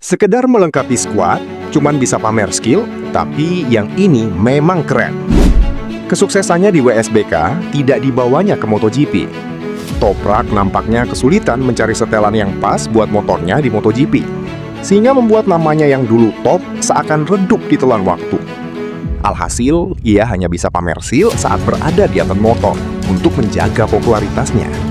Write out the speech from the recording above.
Sekedar melengkapi squad, cuman bisa pamer skill, tapi yang ini memang keren. Kesuksesannya di WSBK tidak dibawanya ke MotoGP. Toprak nampaknya kesulitan mencari setelan yang pas buat motornya di MotoGP, sehingga membuat namanya yang dulu top seakan redup di telan waktu. Alhasil, ia hanya bisa pamer skill saat berada di atas motor untuk menjaga popularitasnya.